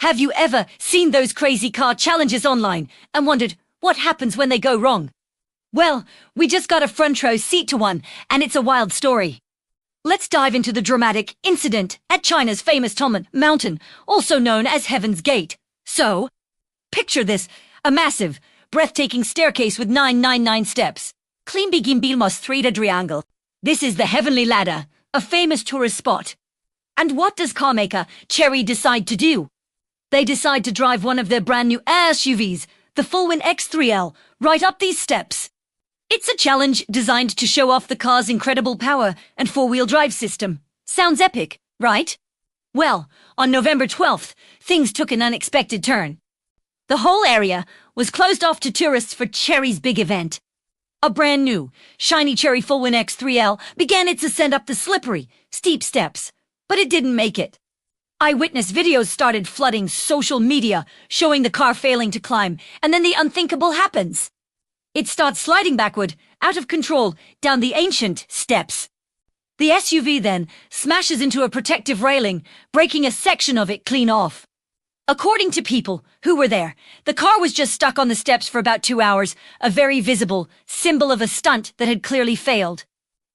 Have you ever seen those crazy car challenges online and wondered what happens when they go wrong? Well, we just got a front row seat to one, and it's a wild story. Let's dive into the dramatic incident at China's famous Tianmen mountain, also known as Heaven's Gate. So, picture this, a massive, breathtaking staircase with 999 steps. Clean begin bilmos 3 triangle. This is the Heavenly Ladder, a famous tourist spot. And what does carmaker Chery decide to do? They decide to drive one of their brand new SUVs, the Fullwin X3L, right up these steps. It's a challenge designed to show off the car's incredible power and four-wheel drive system. Sounds epic, right? Well, on November 12th, things took an unexpected turn. The whole area was closed off to tourists for Chery's big event. A brand new, shiny Chery Fullwin X3L began its ascent up the slippery, steep steps, but it didn't make it. Eyewitness videos started flooding social media, showing the car failing to climb, and then the unthinkable happens. It starts sliding backward, out of control, down the ancient steps. The SUV then smashes into a protective railing, breaking a section of it clean off. According to people who were there, the car was just stuck on the steps for about 2 hours, a very visible symbol of a stunt that had clearly failed.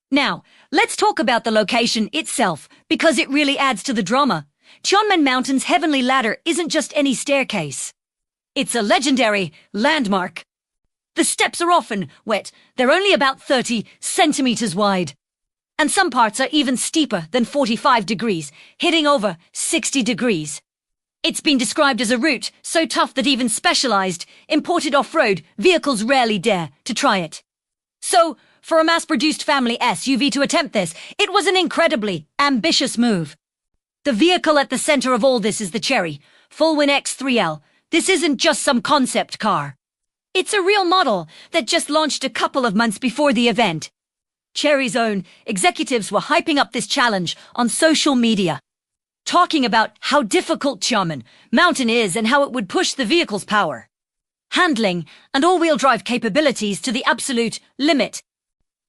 Now, let's talk about the location itself, because it really adds to the drama. Tianmen Mountain's Heavenly Ladder isn't just any staircase. It's a legendary landmark. The steps are often wet, they're only about 30 centimeters wide. And some parts are even steeper than 45 degrees, hitting over 60 degrees. It's been described as a route so tough that even specialized, imported off-road vehicles rarely dare to try it. So, for a mass-produced family SUV to attempt this, it was an incredibly ambitious move. The vehicle at the center of all this is the Chery Fullwin X3L. This isn't just some concept car. It's a real model that just launched a couple of months before the event. Chery's own executives were hyping up this challenge on social media, talking about how difficult Tianmen Mountain is and how it would push the vehicle's power, handling, and all-wheel drive capabilities to the absolute limit.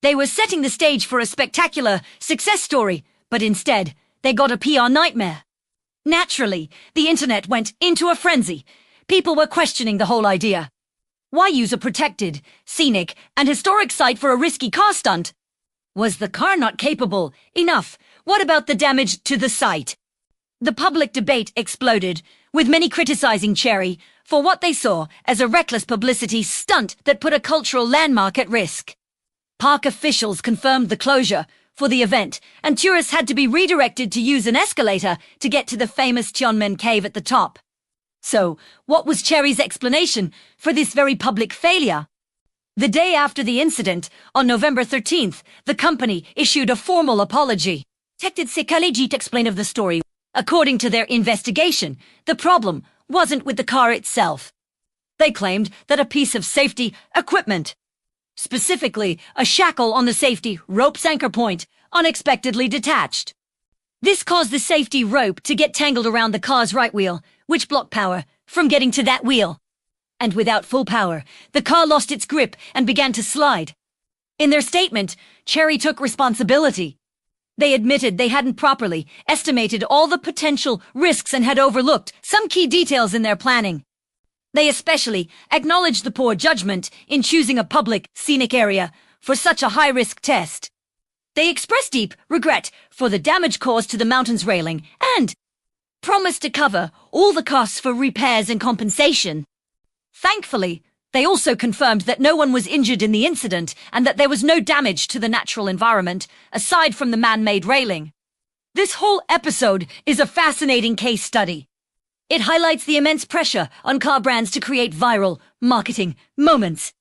They were setting the stage for a spectacular success story, but instead, they got a PR nightmare. Naturally, the internet went into a frenzy. People were questioning the whole idea. Why use a protected, scenic, and historic site for a risky car stunt? Was the car not capable enough? What about the damage to the site? The public debate exploded, with many criticizing Chery for what they saw as a reckless publicity stunt that put a cultural landmark at risk. Park officials confirmed the closure for the event, and tourists had to be redirected to use an escalator to get to the famous Tianmen cave at the top. So, what was Chery's explanation for this very public failure? The day after the incident, on November 13th, the company issued a formal apology. Detected Psychology to explain of the story. According to their investigation, the problem wasn't with the car itself. They claimed that a piece of safety equipment, specifically a shackle on the safety rope's anchor point, unexpectedly detached. This caused the safety rope to get tangled around the car's right wheel, which blocked power from getting to that wheel. And without full power, the car lost its grip and began to slide. In their statement, Chery took responsibility. They admitted they hadn't properly estimated all the potential risks and had overlooked some key details in their planning. They especially acknowledged the poor judgment in choosing a public, scenic area for such a high-risk test. They expressed deep regret for the damage caused to the mountain's railing and promised to cover all the costs for repairs and compensation. Thankfully, they also confirmed that no one was injured in the incident and that there was no damage to the natural environment, aside from the man-made railing. This whole episode is a fascinating case study. It highlights the immense pressure on car brands to create viral marketing moments.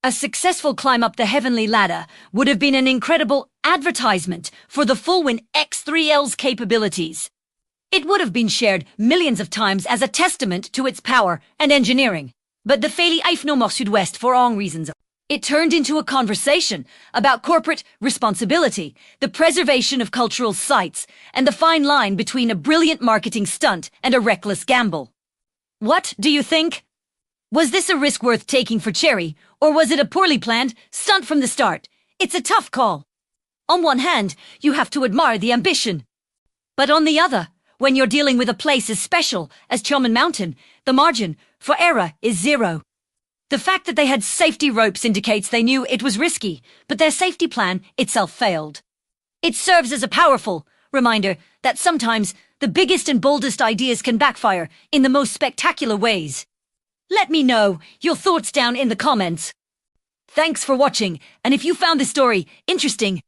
A successful climb up the Heavenly Ladder would have been an incredible advertisement for the Fullwin X3L's capabilities. It would have been shared millions of times as a testament to its power and engineering. But the failli Eifnomor Sud-West for wrong reasons. It turned into a conversation about corporate responsibility, the preservation of cultural sites, and the fine line between a brilliant marketing stunt and a reckless gamble. What do you think? Was this a risk worth taking for Chery, or was it a poorly planned stunt from the start? It's a tough call. On one hand, you have to admire the ambition. But on the other, when you're dealing with a place as special as Tianmen Mountain, the margin for error is zero. The fact that they had safety ropes indicates they knew it was risky, but their safety plan itself failed. It serves as a powerful reminder that sometimes the biggest and boldest ideas can backfire in the most spectacular ways. Let me know your thoughts down in the comments. Thanks for watching, and if you found this story interesting,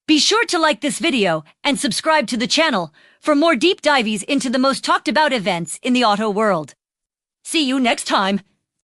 be sure to like this video and subscribe to the channel for more deep dives into the most talked about events in the auto world. See you next time.